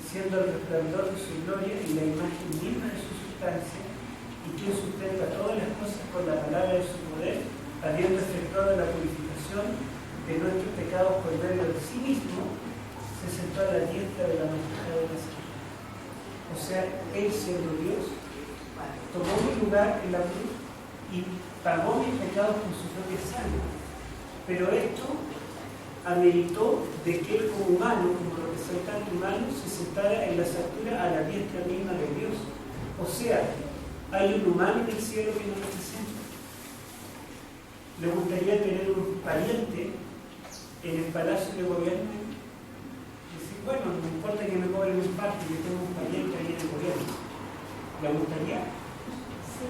siendo el resplandor de su gloria y la imagen misma de su sustancia, y quien sustenta todas las cosas con la palabra de su poder, habiendo efectuado la purificación de nuestros pecados por medio de sí mismo, se sentó a la diestra de la majestad de la salud. O sea, él siendo Dios, tomó mi lugar en la cruz y pagó mis pecados con su propia sangre. Pero esto ameritó de que él como humano, como representante humano, se sentara en las alturas a la diestra misma de Dios. O sea, hay un humano en el cielo que nos representa. ¿Le gustaría tener un pariente en el palacio de gobierno? Decir, bueno, no importa que me cobren un parte, yo tengo un pariente ahí en el gobierno. ¿Le gustaría? Sí.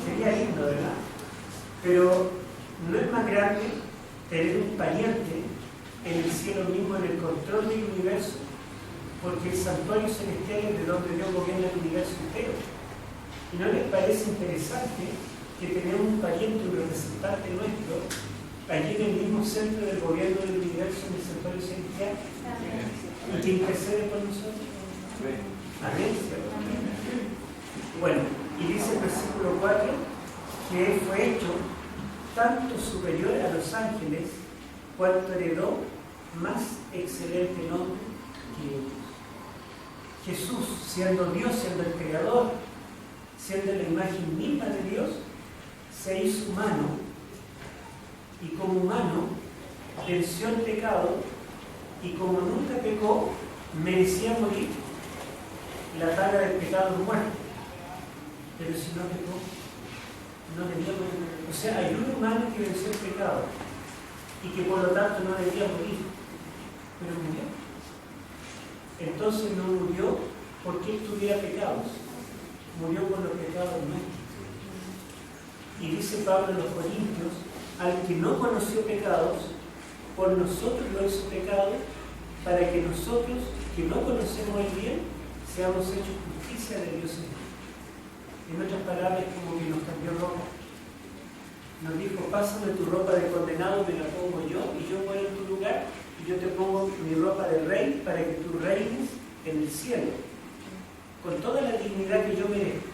Sería lindo, ¿verdad? Pero no es más grande tener un pariente en el cielo mismo, en el control del universo, porque el santuario celestial es de donde Dios gobierna el universo entero. ¿Y no les parece interesante que tenemos un pariente, un representante nuestro, allí en el mismo centro del gobierno del universo, en el santuario celestial, y que intercede por nosotros? Amén. Bueno, y dice el versículo 4 que él fue hecho tanto superior a los ángeles, cuanto heredó más excelente nombre que ellos. Jesús, siendo Dios, siendo el Creador, siendo la imagen misma de Dios, se hizo humano y como humano venció el pecado y como nunca pecó, merecía morir. La paga del pecado es muerte. Pero si no pecó, no debía morir. O sea, hay un humano que venció el pecado y que por lo tanto no debía morir, pero murió. Entonces no murió porque él tuviera pecados, murió por los pecados nuestros. Y dice Pablo en los Corintios, al que no conoció pecados, por nosotros lo hizo pecado, para que nosotros, que no conocemos el bien, seamos hechos justicia de Dios en él. En otras palabras, como que nos cambió ropa. Nos dijo, pásame tu ropa de condenado, me la pongo yo, y yo muero en tu lugar, y yo te pongo mi ropa de rey para que tú reines en el cielo, con toda la dignidad que yo merezco.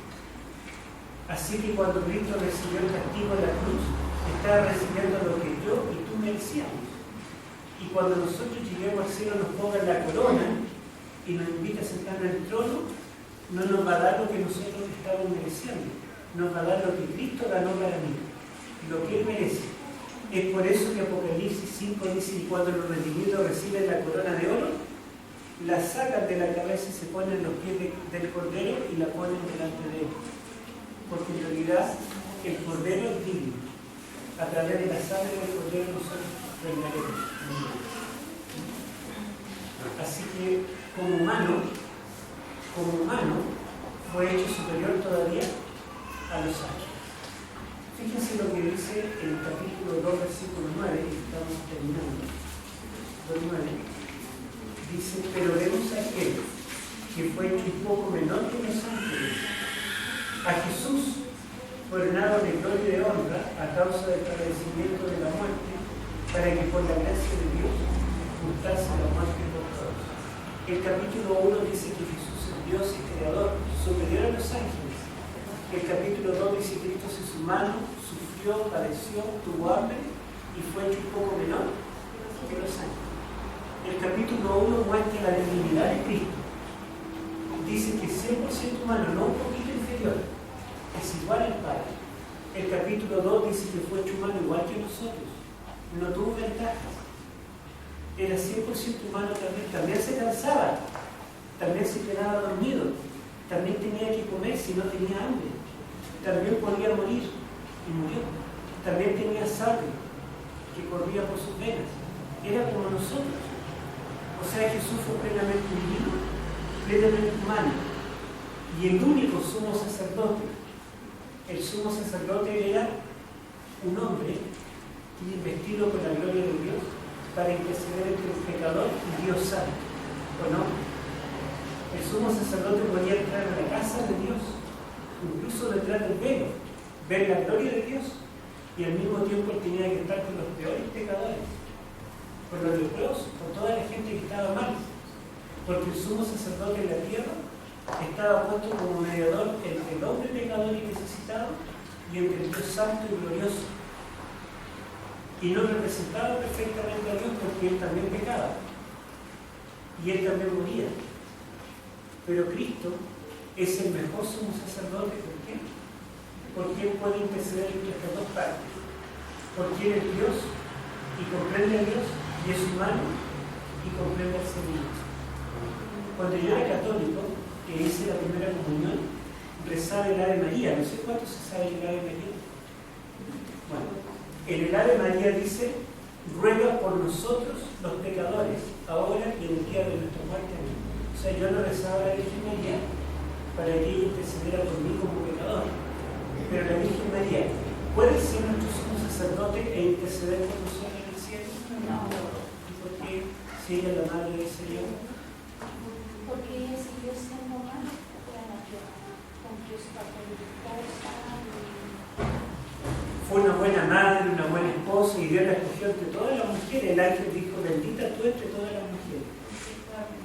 Así que cuando Cristo recibió el castigo en la cruz, estaba recibiendo lo que yo y tú merecíamos. Y cuando nosotros lleguemos al cielo, nos pongan la corona y nos invita a sentarnos en el trono, no nos va a dar lo que nosotros estamos mereciendo, nos va a dar lo que Cristo ganó para mí, lo que Él merece. Es por eso que Apocalipsis 5 dice, y cuando los redimidos reciben la corona de oro, la sacan de la cabeza y se ponen en los pies del Cordero y la ponen delante de Él. Porque en realidad el Cordero es digno. A través de la sangre del Cordero nosotros reinaremos. Así que como humano, fue hecho superior todavía a los ángeles. Fíjense lo que dice el capítulo 2, versículo 9, y estamos terminando. 2:9. Dice, pero vemos a aquel que fue hecho un poco menor que los ángeles, a Jesús, coronado de gloria y de honra a causa del padecimiento de la muerte, para que por la gracia de Dios juntase la muerte por todos. El capítulo 1 dice que Jesús es Dios y creador, superior a los ángeles. El capítulo 2 dice que Cristo es humano, sufrió, padeció, tuvo hambre y fue hecho un poco menor que los ángeles. El capítulo 1 muestra la divinidad de Cristo. Dice que es 100% humano, no un poquito inferior, es igual al Padre. El capítulo 2 dice que fue hecho humano igual que nosotros, no tuvo ventajas. Era 100% humano también se cansaba, también se quedaba dormido, también tenía que comer si no tenía hambre, también podía morir y murió, también tenía sangre que corría por sus venas, era como nosotros. O sea, Jesús fue plenamente divino, plenamente humano, y el único sumo sacerdote. El sumo sacerdote era un hombre investido con la gloria de Dios para interceder entre el pecador y Dios santo, ¿o no? El sumo sacerdote podía entrar a la casa de Dios, incluso detrás del velo, ver la gloria de Dios, y al mismo tiempo él tenía que estar con los peores pecadores, con los leprosos, con toda la gente que estaba mal, porque el sumo sacerdote en la tierra estaba puesto como mediador entre el hombre pecador y necesitado y entre el Dios santo y glorioso, y no representaba perfectamente a Dios porque él también pecaba y él también moría. Pero Cristo es el mejor sumo sacerdote. ¿Por qué? Porque él puede interceder entre estas dos partes, porque él es Dios y comprende a Dios, y es humano y comprende al ser humano. Cuando yo era católico, que hice la primera comunión, rezaba el Ave María. No sé cuánto se sabe el Ave María. Bueno, en el Ave María dice, ruega por nosotros los pecadores, ahora y en el día de nuestra muerte. O sea, yo no rezaba a la Virgen María para que ella intercediera por mí como pecador, pero la Virgen María puede ser nuestro sumo sacerdote e interceder por nosotros en el cielo. No. ¿Y por qué? Si ella es la madre del Señor. Porque ella siguió siendo humana con sus esposa. Fue una buena madre, una buena esposa, y Dios la escogió entre todas las mujeres. El ángel dijo, bendita tú entre todas las mujeres.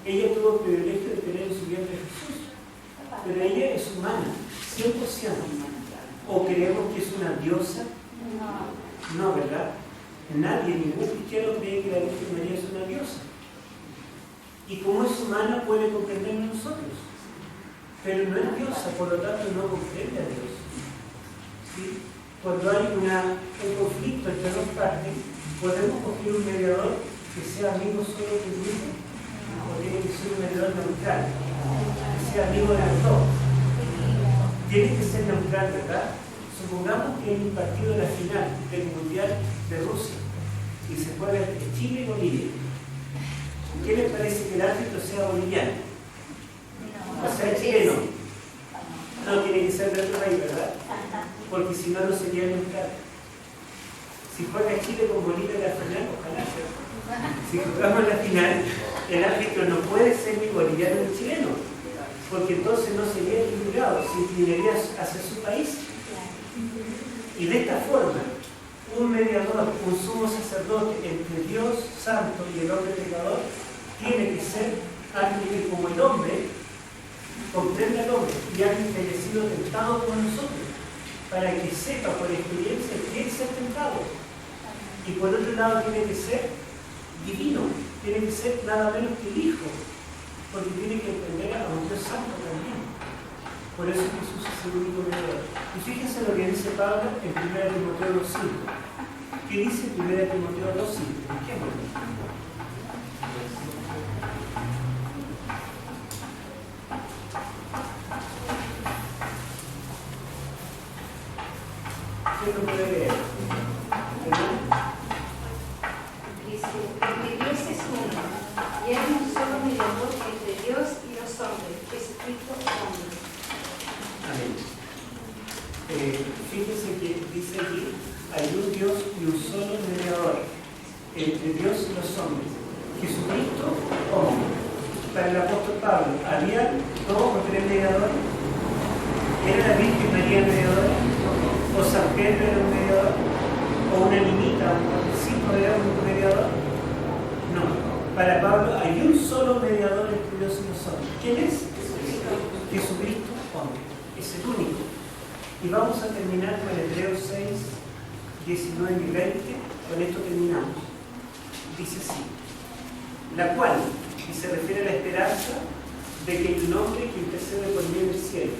Ella tuvo el privilegio de tener en su vientre a Jesús, pero ella es humana, 100%. ¿O creemos que es una diosa? No, ¿verdad? Nadie, ningún cristiano cree que la Virgen María es una diosa. Y como es humana puede comprendernos nosotros, pero no es diosa, por lo tanto no comprende a Dios. ¿Sí? Cuando hay un conflicto entre dos partes, ¿podemos coger un mediador que sea amigo solo del grupo? ¿O tiene que ser un mediador neutral, que sea amigo de los dos? Tiene que ser neutral, ¿verdad? Supongamos que hay un partido de la final del Mundial de Rusia y se juega entre Chile y Bolivia. ¿Qué les parece que el árbitro sea boliviano? O sea, chileno. No, tiene que ser de otro país, ¿verdad? Porque si no, no sería neutral. Si juega Chile con Bolivia en la final, ojalá sea. Si jugamos en la final, el árbitro no puede ser ni boliviano ni chileno, porque entonces no sería equilibrado, se inclinaría hacia su país. Y de esta forma, un mediador, un sumo sacerdote entre Dios santo y el hombre pecador, tiene que ser alguien que, como el hombre, comprenda al hombre, y alguien que haya sido tentado como nosotros, para que sepa por experiencia que es ser tentado. Y por otro lado tiene que ser divino, tiene que ser nada menos que el Hijo, porque tiene que entender a un Dios santo también. Por eso Jesús es el único mediador. Y fíjense lo que dice Pablo en 1 Timoteo 2:5. ¿Qué dice 1 Timoteo 2:5? Busquémoslo. ¿Quién lo puede leer? Dice, porque Dios es uno, y hay un solo mediador entre Dios y los hombres, Jesucristo hombre. Amén. Fíjense que dice hay un Dios y un solo mediador entre Dios y los hombres, Jesucristo, hombre. Para el apóstol Pablo, ¿había 2 o 3 mediadores? ¿Era la Virgen María mediadora? ¿O San Pedro era un mediador? ¿O una niñita, un jovencito era un mediador? No. Para Pablo hay un solo mediador entre Dios y los hombres. ¿Quién es? Jesucristo, hombre. Es el único. Y vamos a terminar con Hebreos 6, 19 y 20. Con esto terminamos. Dice así: la cual, y se refiere a la esperanza de que hay un hombre que intercede por mí en el cielo.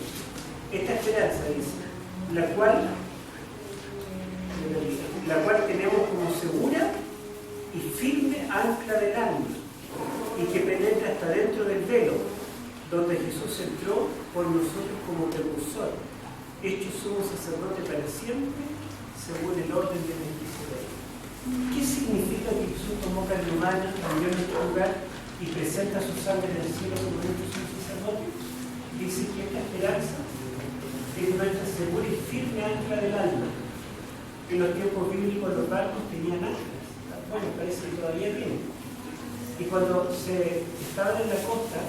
Esta esperanza, dice, la cual tenemos como segura y firme ancla del alma, y que penetra hasta dentro del velo, donde Jesús entró por nosotros como precursor, hecho sumo sacerdote para siempre, según el orden de Melquisedec. ¿Qué significa que Jesús tomó carne humana, cambió nuestro lugar y presenta su sangre en el cielo como nuestro sumo sacerdote? Dice que esta esperanza es nuestra segura y firme ancla del alma. En los tiempos bíblicos los barcos tenían anclas. Bueno, parece que todavía tienen. Y cuando se estaban en la costa,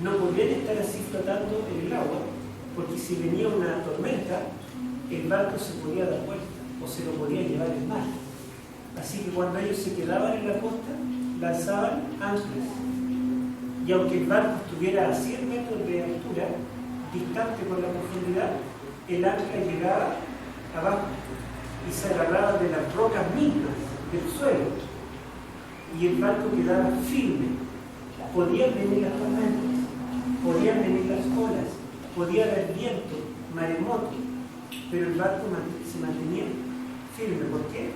no podían estar así flotando en el agua, porque si venía una tormenta, el barco se podía dar vuelta o se lo podía llevar el mar. Así que cuando ellos se quedaban en la costa, lanzaban anclas. Y aunque el barco estuviera a 100 metros de altura, distante con la profundidad, el ancla llegaba abajo y se agarraba de las rocas mismas del suelo, y el barco quedaba firme. Podían venir las tormentas, podían venir las olas, podía haber viento, maremoto, pero el barco se mantenía firme. ¿Por qué?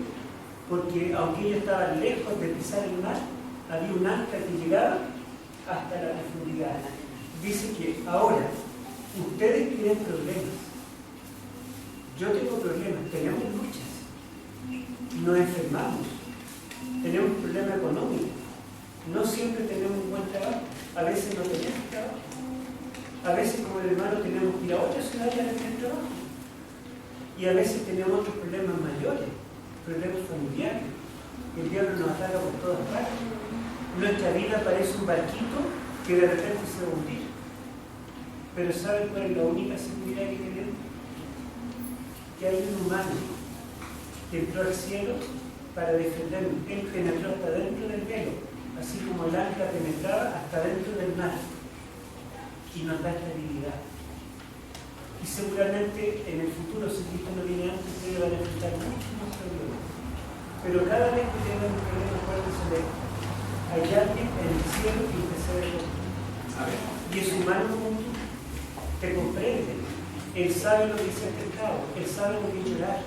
Porque aunque ellos estaban lejos de pisar el mar, había un ancla que llegaba hasta la profundidad. Dice que ahora ustedes tienen problemas, yo tengo problemas, tenemos luchas, nos enfermamos, tenemos un problema económico, no siempre tenemos un buen trabajo, a veces no tenemos trabajo, a veces como el hermano tenemos que ir a otra ciudad para tener trabajo, y a veces tenemos otros problemas mayores, problemas familiares, el diablo nos ataca por todas partes. Nuestra vida parece un barquito que de repente se va a hundir. Pero ¿saben cuál es la única seguridad que tenemos? Que hay un humano que entró al cielo para defendernos. Él penetró hasta dentro del velo, así como el ancla penetraba hasta dentro del mar, y nos da estabilidad. Y seguramente en el futuro, si Cristo no viene antes, ustedes van a enfrentar muchos más problemas. Pero cada vez que tengan un problema, acuérdense de esto: hay alguien en el cielo que intercede por ti. Y es humano como tú, te comprende. Él sabe lo que es el pecado, él sabe lo que es llorar,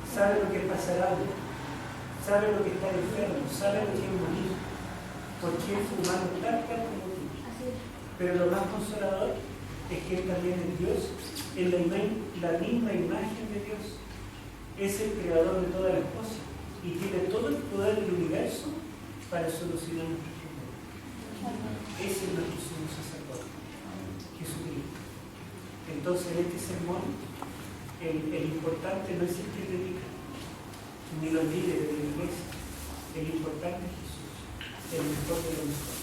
sabe lo que es pasar algo, sabe lo que es estar enfermo, sabe lo que es morir, porque es humano tal cual como tú. Pero lo más consolador es que él también es Dios, es la misma imagen de Dios, es el creador de todas las cosas y tiene todo el poder del universo para solucionar nuestros problemas. Ese es nuestro sumo sacerdote, Jesucristo. Entonces en este sermón el importante no es el que predica, ni los líderes de la iglesia, el importante es Jesús, el mejor de los mejores.